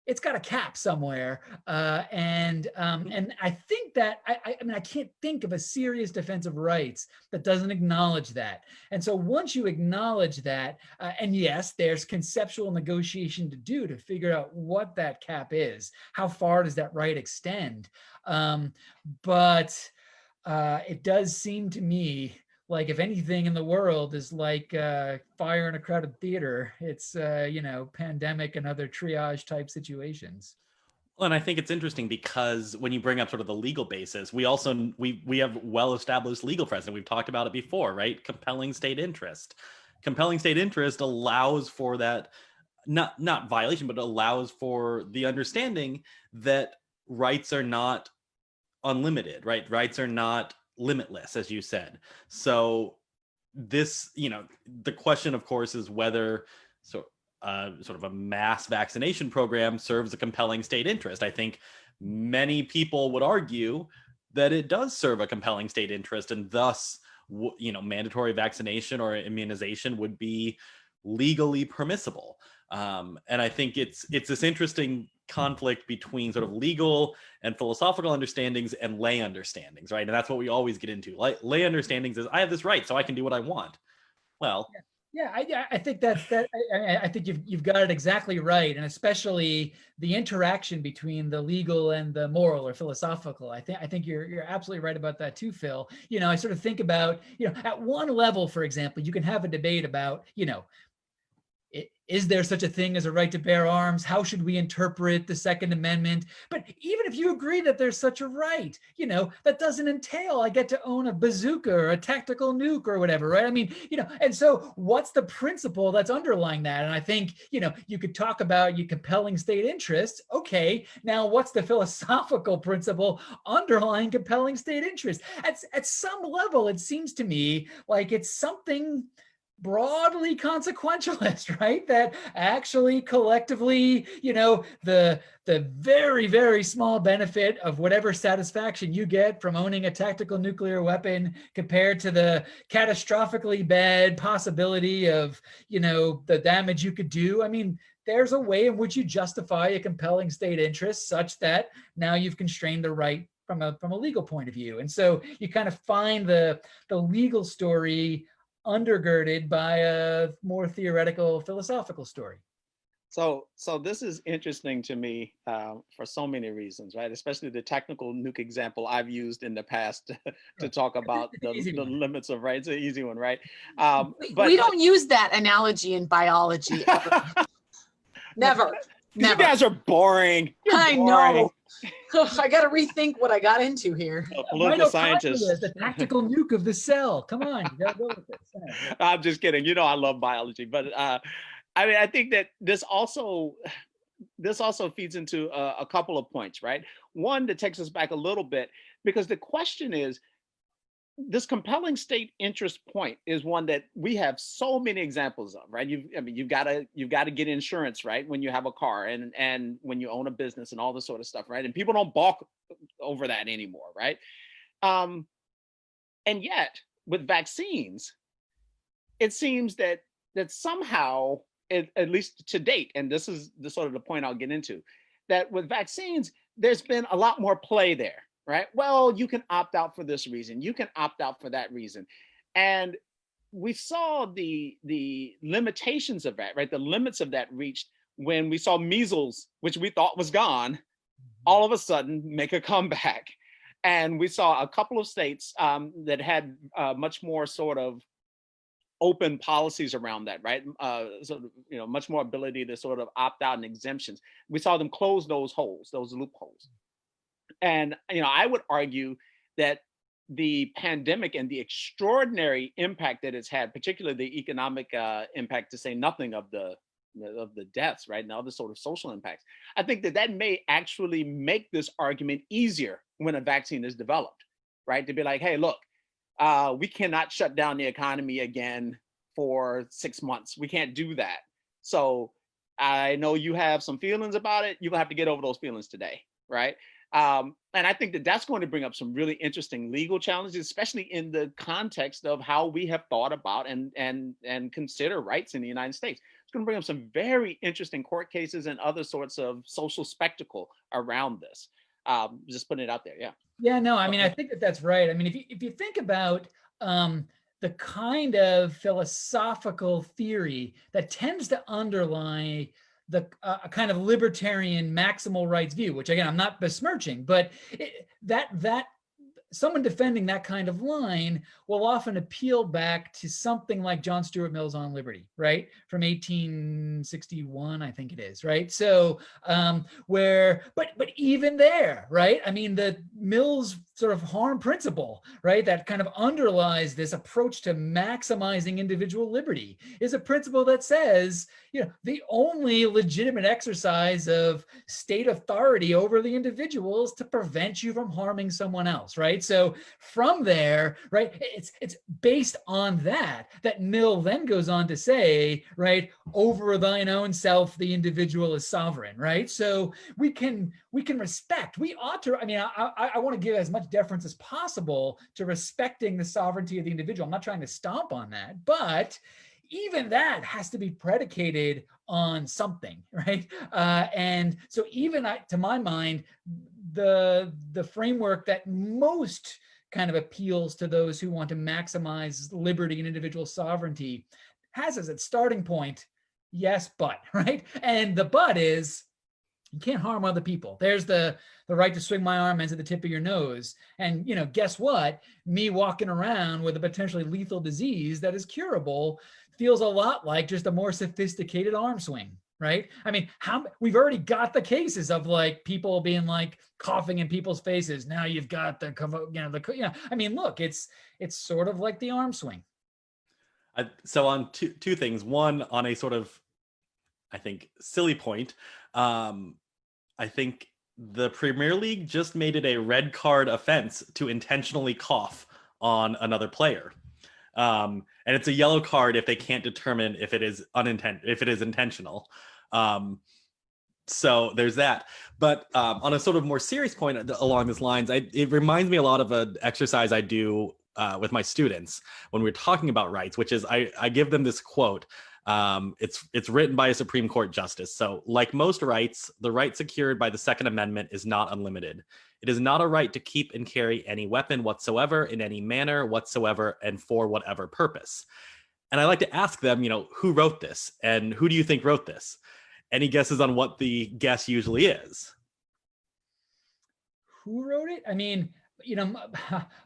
it's got a cap somewhere. And I think that, I can't think of a serious defense of rights that doesn't acknowledge that. And so once you acknowledge that, and yes, there's conceptual negotiation to do to figure out what that cap is, how far does that right extend? But it does seem to me like if anything in the world is like fire in a crowded theater, it's, pandemic and other triage type situations. Well, and I think it's interesting because when you bring up sort of the legal basis, we also, we have well-established legal precedent. We've talked about it before, right? Compelling state interest. Compelling state interest allows for that, not violation, but allows for the understanding that rights are not unlimited, right? Rights are not limitless, as you said. So this, the question, of course, is whether sort of a mass vaccination program serves a compelling state interest. I think many people would argue that it does serve a compelling state interest, and thus, mandatory vaccination or immunization would be legally permissible. And I think it's this interesting conflict between sort of legal and philosophical understandings and lay understandings, right? And that's what we always get into. Lay understandings is I have this right, so I can do what I want. Well, yeah, I think that I think you've got it exactly right, and especially the interaction between the legal and the moral or philosophical. I think you're absolutely right about that too, Phil. I sort of think about, at one level, for example, you can have a debate about, is there such a thing as a right to bear arms? How should we interpret the Second Amendment? But even if you agree that there's such a right, that doesn't entail I get to own a bazooka or a tactical nuke or whatever, right? I mean, and so what's the principle that's underlying that? And I think, you could talk about your compelling state interests. Okay, now what's the philosophical principle underlying compelling state interest? At some level, it seems to me like it's something broadly consequentialist, right? That actually collectively, the very, very small benefit of whatever satisfaction you get from owning a tactical nuclear weapon compared to the catastrophically bad possibility of, the damage you could do. I mean, there's a way in which you justify a compelling state interest such that now you've constrained the right from a legal point of view. And so you kind of find the legal story undergirded by a more theoretical, philosophical story. So this is interesting to me for so many reasons, right? Especially the technical nuke example I've used in the past to talk about the limits of rights. It's an easy one, right? But we don't use that analogy in biology ever. Never. You guys are boring. I know. I got to rethink what I got into here. Political scientist. The tactical nuke of the cell. Come on, you got to go with this. I'm just kidding. I love biology, but I think that this also feeds into a couple of points, right? One that takes us back a little bit, because the question is, this compelling state interest point is one that we have so many examples of, right? You've got to get insurance, right, when you have a car and when you own a business and all this sort of stuff, right? And people don't balk over that anymore, right? And yet with vaccines, it seems that somehow, at least to date, and this is the sort of the point I'll get into, that with vaccines, there's been a lot more play there. Right? Well, you can opt out for this reason. You can opt out for that reason. And we saw the limitations of that, right? The limits of that reached when we saw measles, which we thought was gone, all of a sudden make a comeback. And we saw a couple of states that had much more sort of open policies around that, right? Much more ability to sort of opt out and exemptions. We saw them close those holes, those loopholes. And, I would argue that the pandemic and the extraordinary impact that it's had, particularly the economic impact, to say nothing of the deaths, right, and other sort of social impacts, I think that may actually make this argument easier when a vaccine is developed, right? To be like, hey, look, we cannot shut down the economy again for 6 months. We can't do that. So I know you have some feelings about it. You're gonna have to get over those feelings today, right? And I think that that's going to bring up some really interesting legal challenges, especially in the context of how we have thought about and consider rights in the United States. It's going to bring up some very interesting court cases and other sorts of social spectacle around this. Just putting it out there. Yeah. Yeah, no, I mean, I think that's right. I mean, if you think about the kind of philosophical theory that tends to underlie the kind of libertarian maximal rights view, which again, I'm not besmirching, but that someone defending that kind of line will often appeal back to something like John Stuart Mill's On Liberty, right? From 1861, I think it is, right? So but even there, right? I mean, the Mill's sort of harm principle, right? That kind of underlies this approach to maximizing individual liberty is a principle that says, the only legitimate exercise of state authority over the individual is to prevent you from harming someone else, right? So from there, right, it's based on that Mill then goes on to say, right, over thine own self, the individual is sovereign, right? So we can respect, we ought to, I mean, I want to give as much deference as possible to respecting the sovereignty of the individual. I'm not trying to stomp on that, but even that has to be predicated on something, right? And so even to my mind, the framework that most kind of appeals to those who want to maximize liberty and individual sovereignty has as its starting point, yes, but, right? And the but is, You can't harm other people. There's the right to swing my arm into the tip of your nose. And, guess what? Me walking around with a potentially lethal disease that is curable feels a lot like just a more sophisticated arm swing, right? I mean, we've already got the cases of like people being like coughing in people's faces. Now you've got I mean, look, it's sort of like the arm swing. So on two things. One, on a sort of, I think, silly point. I think the Premier League just made it a red card offense to intentionally cough on another player. And it's a yellow card if they can't determine if it is intentional. So there's that. But on a sort of more serious point along these lines, it reminds me a lot of an exercise I do with my students when we're talking about rights, which is I give them this quote. It's written by a Supreme Court justice. So, like most rights, the right secured by the Second Amendment is not unlimited. It is not a right to keep and carry any weapon whatsoever in any manner whatsoever and for whatever purpose. And I like to ask them, who wrote this and who do you think wrote this? Any guesses on what the guess usually is? Who wrote it? I mean,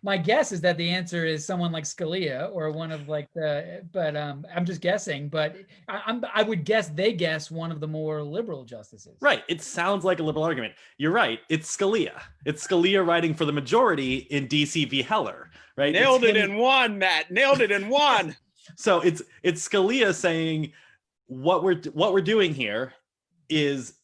my guess is that the answer is someone like Scalia or one of like but I'm just guessing, but I would guess they guess one of the more liberal justices. Right. It sounds like a liberal argument. You're right. It's Scalia. It's Scalia writing for the majority in DC v. Heller, right? Nailed it in one, Matt. Nailed it in one. So it's Scalia saying what we're doing here is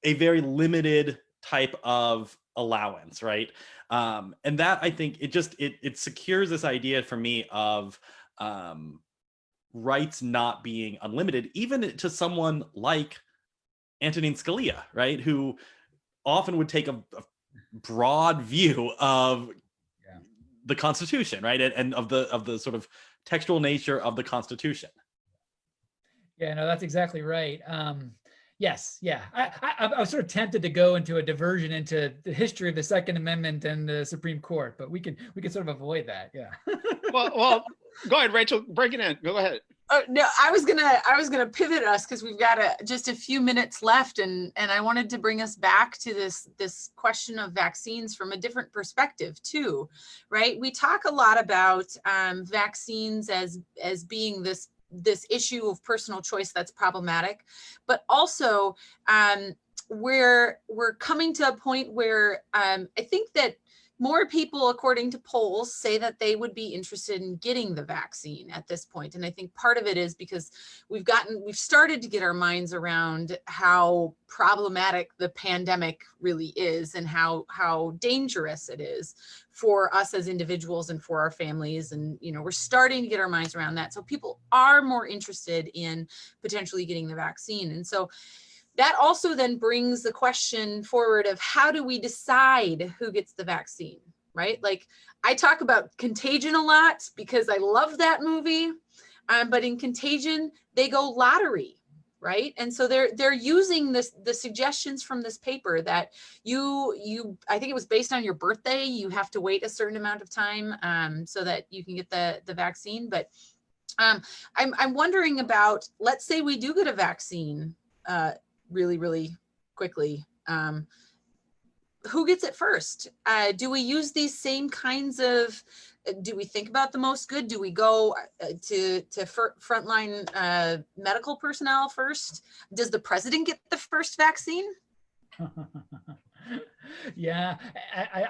a very limited type of allowance, right? And that, I think, it secures this idea for me of rights not being unlimited, even to someone like Antonin Scalia, right? Who often would take a broad view of the Constitution, right? And of the sort of textual nature of the Constitution. Yeah, no, that's exactly right. Yes, yeah. I was sort of tempted to go into a diversion into the history of the Second Amendment and the Supreme Court, but we can sort of avoid that. Yeah. well, go ahead, Rachel. Break it in. Go ahead. No, I was gonna pivot us because we've got just a few minutes left, and I wanted to bring us back to this question of vaccines from a different perspective too, right? We talk a lot about vaccines as being this issue of personal choice that's problematic, but also we're coming to a point where I think that more people, according to polls, say that they would be interested in getting the vaccine at this point. And I think part of it is because we've started to get our minds around how problematic the pandemic really is and how dangerous it is for us as individuals and for our families. And, we're starting to get our minds around that. So people are more interested in potentially getting the vaccine. And so that also then brings the question forward of how do we decide who gets the vaccine, right? Like I talk about Contagion a lot because I love that movie, but in Contagion, they go lottery, right? And so they're using the suggestions from this paper that I think it was based on your birthday, you have to wait a certain amount of time so that you can get the vaccine. But I'm wondering about, let's say we do get a vaccine really, really quickly. Who gets it first? Do we use these same kinds of, do we think about the most good? Do we go to frontline medical personnel first? Does the president get the first vaccine? Yeah,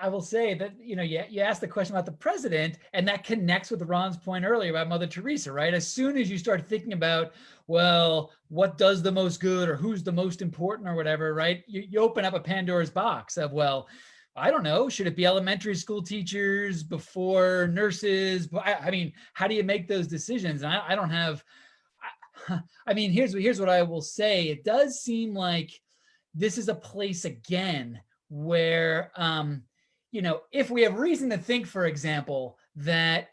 I will say that, you asked the question about the president, and that connects with Ron's point earlier about Mother Teresa, right? As soon as you start thinking about, well, what does the most good or who's the most important or whatever, right? You open up a Pandora's box of, well, I don't know, should it be elementary school teachers before nurses? I mean, how do you make those decisions? And I don't have, I mean, here's what I will say. It does seem like this is a place again where, if we have reason to think, for example, that,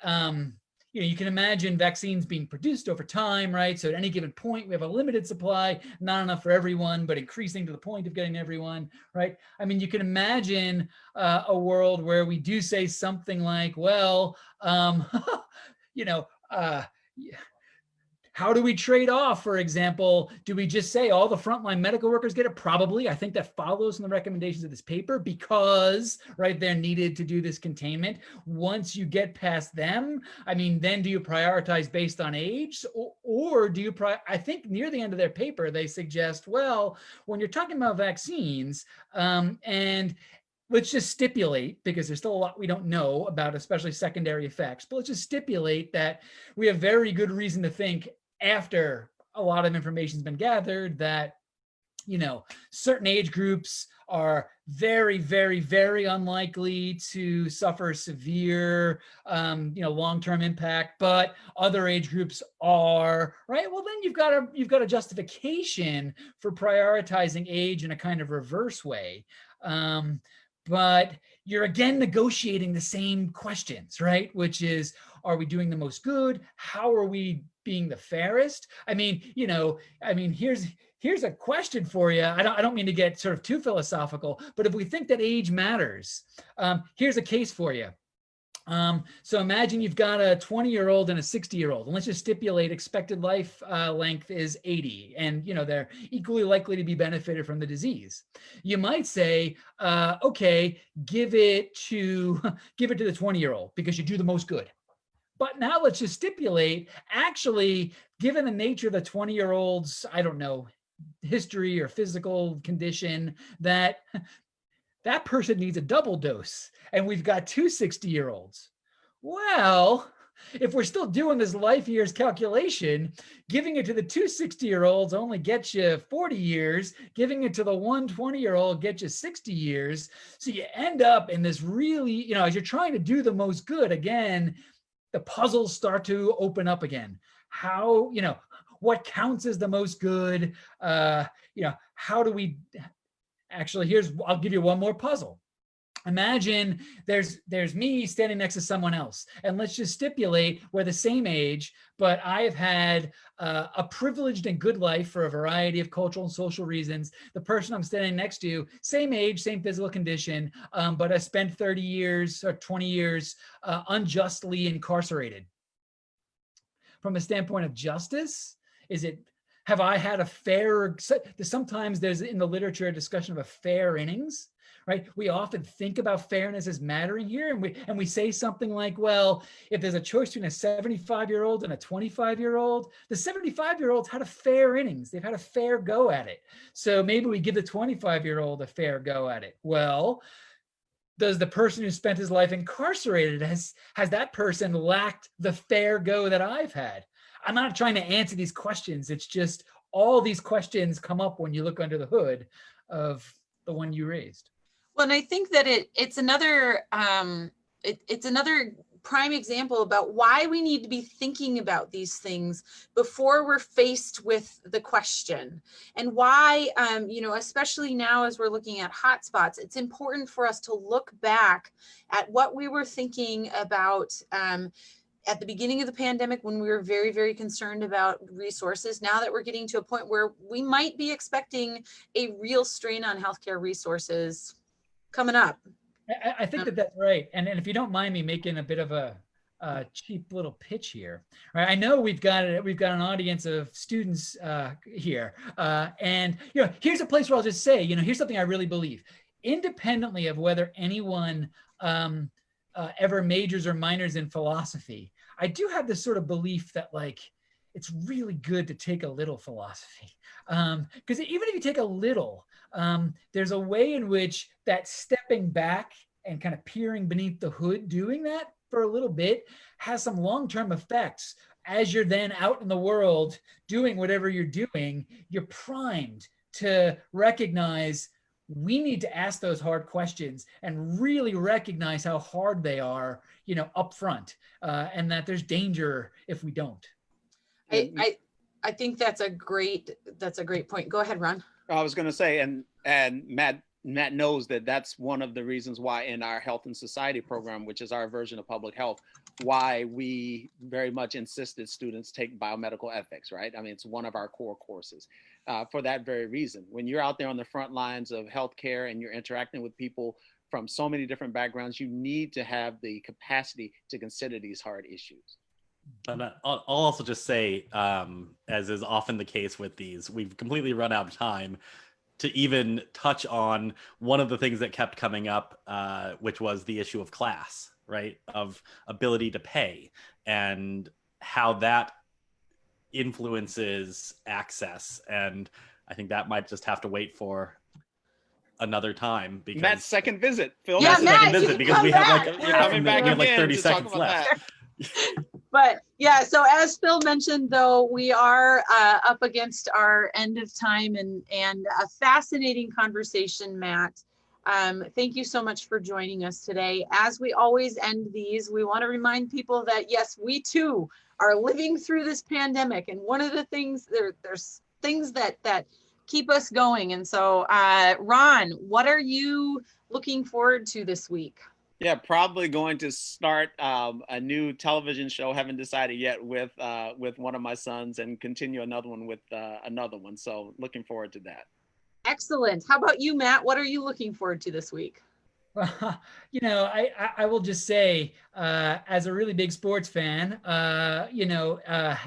you can imagine vaccines being produced over time, right? So at any given point, we have a limited supply, not enough for everyone, but increasing to the point of getting everyone, right? I mean, you can imagine a world where we do say something like, well, How do we trade off? For example, do we just say all the frontline medical workers get it? Probably. I think that follows from the recommendations of this paper because, right, they're needed to do this containment. Once you get past them, I mean, then do you prioritize based on age, or do you, I think near the end of their paper, they suggest, well, when you're talking about vaccines, and let's just stipulate, because there's still a lot we don't know about, especially secondary effects, but let's just stipulate that we have very good reason to think after a lot of information has been gathered that, you know, certain age groups are very, very, very unlikely to suffer severe, you know, long-term impact, but other age groups are, right? Well, then you've got a justification for prioritizing age in a kind of reverse way. But you're again negotiating the same questions, right? Which is, are we doing the most good? How are we being the fairest? I mean, you know, here's a question for you. I don't mean to get sort of too philosophical, but if we think that age matters, here's a case for you. So imagine you've got a 20-year-old and a 60-year-old, and let's just stipulate expected life length is 80, and you know they're equally likely to be benefited from the disease. You might say, okay, give it to the 20-year-old because you do the most good. But now let's just stipulate, actually, given the nature of the 20-year-old's, I don't know, history or physical condition, that person needs a double dose, and we've got two 60-year-olds. Well, if we're still doing this life years calculation, giving it to the two 60-year-olds only gets you 40 years, giving it to the one 20-year-old gets you 60 years. So you end up in this really, you know, as you're trying to do the most good, again, the puzzles start to open up again. How, you know, what counts as the most good? You know, how do we... Actually, I'll give you one more puzzle. Imagine there's me standing next to someone else, and let's just stipulate we're the same age, but I've had a privileged and good life for a variety of cultural and social reasons. The person I'm standing next to, same age, same physical condition, but I spent 30 years or 20 years unjustly incarcerated. From a standpoint of justice, have I had a fair, sometimes there's in the literature a discussion of a fair innings, right? We often think about fairness as mattering here, and we say something like, well, if there's a choice between a 75-year-old and a 25-year-old, the 75-year-old's had a fair innings. They've had a fair go at it. So maybe we give the 25-year-old a fair go at it. Well, does the person who spent his life incarcerated, has that person lacked the fair go that I've had? I'm not trying to answer these questions. It's just all these questions come up when you look under the hood of the one you raised. Well, and I think that it's another it's another prime example about why we need to be thinking about these things before we're faced with the question, and why, you know, especially now as we're looking at hotspots, it's important for us to look back at what we were thinking about at the beginning of the pandemic, when we were very, very concerned about resources. Now that we're getting to a point where we might be expecting a real strain on healthcare resources coming up. I think that's right. And if you don't mind me making a bit of a cheap little pitch here, right? I know we've got an audience of students here, and you know, here's a place where I'll just say, you know, here's something I really believe, independently of whether anyone ever majors or minors in philosophy. I do have this sort of belief that, like, it's really good to take a little philosophy, because even if you take a little, there's a way in which that stepping back and kind of peering beneath the hood, doing that for a little bit, has some long-term effects. As you're then out in the world doing whatever you're doing, you're primed to recognize we need to ask those hard questions and really recognize how hard they are, you know, up front, and that there's danger if we don't. I think that's a great point. Go ahead, Ron. I was going to say, and Matt knows that that's one of the reasons why in our Health and Society program, which is our version of public health, why we very much insisted students take biomedical ethics, right? I mean, it's one of our core courses for that very reason. When you're out there on the front lines of healthcare and you're interacting with people from so many different backgrounds, you need to have the capacity to consider these hard issues. But I'll also just say, as is often the case with these, we've completely run out of time to even touch on one of the things that kept coming up, which was the issue of class, right? Of ability to pay and how that influences access. And I think that might just have to wait for another time because Matt's second visit, Phil. Yeah, Matt's Matt, second you visit can because come we have back. like You're coming back we have like again 30 to talk seconds about left. that. But yeah, so as Phil mentioned, though, we are up against our end of time and a fascinating conversation, Matt. Thank you so much for joining us today. As we always end these, we want to remind people that yes, we too are living through this pandemic, and one of the things there's things that keep us going. And so, Ron, what are you looking forward to this week? Yeah, probably going to start a new television show. Haven't decided yet with one of my sons, and continue another one with another one. So looking forward to that. Excellent. How about you, Matt? What are you looking forward to this week? You know, I will just say, as a really big sports fan,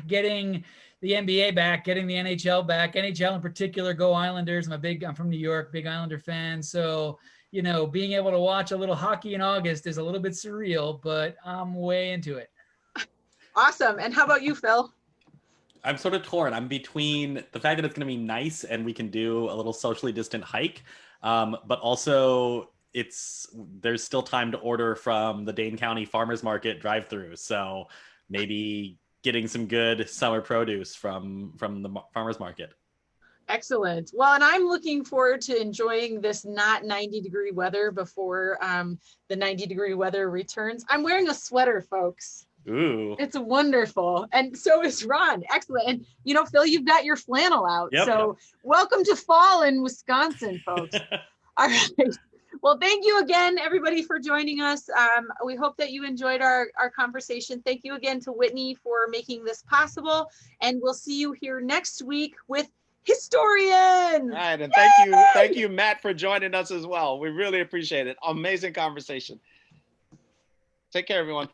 getting the NBA back, getting the NHL back, NHL in particular, go Islanders. I'm from New York, big Islander fan. So, you know, being able to watch a little hockey in August is a little bit surreal, but I'm way into it. Awesome. And how about you, Phil? I'm sort of torn. I'm between the fact that it's going to be nice and we can do a little socially distant hike, but also there's still time to order from the Dane County Farmers Market drive-through. So maybe getting some good summer produce from the farmers market. Excellent. Well, and I'm looking forward to enjoying this not 90-degree weather before the 90-degree weather returns. I'm wearing a sweater, folks. Ooh. It's wonderful. And so is Ron. Excellent. And you know, Phil, you've got your flannel out. Yep. So welcome to fall in Wisconsin, folks. All right. Well, thank you again, everybody, for joining us. We hope that you enjoyed our conversation. Thank you again to Whitney for making this possible. And we'll see you here next week with Historian. All right, and Yay! thank you, Matt, for joining us as well. We really appreciate it. Amazing conversation. Take care, everyone.